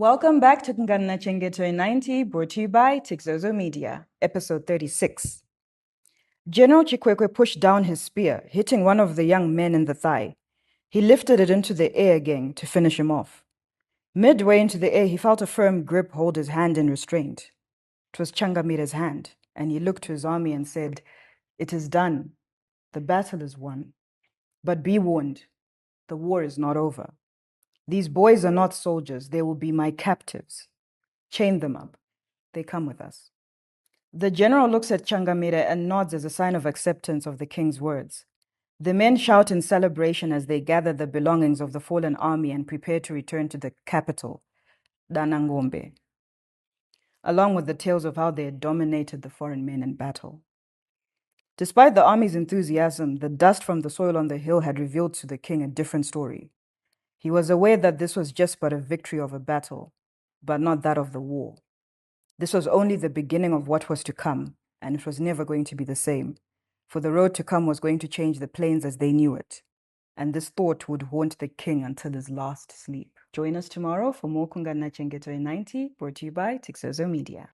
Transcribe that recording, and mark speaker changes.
Speaker 1: Welcome back to Kunganna Chengeto 90, brought to you by Tixozo Media, episode 36. General Chikwekwe pushed down his spear, hitting one of the young men in the thigh. He lifted it into the air again to finish him off. Midway into the air, he felt a firm grip hold his hand in restraint. It was Changamira's hand, and he looked to his army and said, "It is done. The battle is won. But be warned, the war is not over. These boys are not soldiers. They will be my captives. Chain them up. They come with us." The general looks at Changamire and nods as a sign of acceptance of the king's words. The men shout in celebration as they gather the belongings of the fallen army and prepare to return to the capital, Danangombe, along with the tales of how they had dominated the foreign men in battle. Despite the army's enthusiasm, the dust from the soil on the hill had revealed to the king a different story. He was aware that this was just but a victory of a battle, but not that of the war. This was only the beginning of what was to come, and it was never going to be the same, for the road to come was going to change the plains as they knew it, and this thought would haunt the king until his last sleep. Join us tomorrow for more Kunganna Chengeto 90, brought to you by Tixozo Media.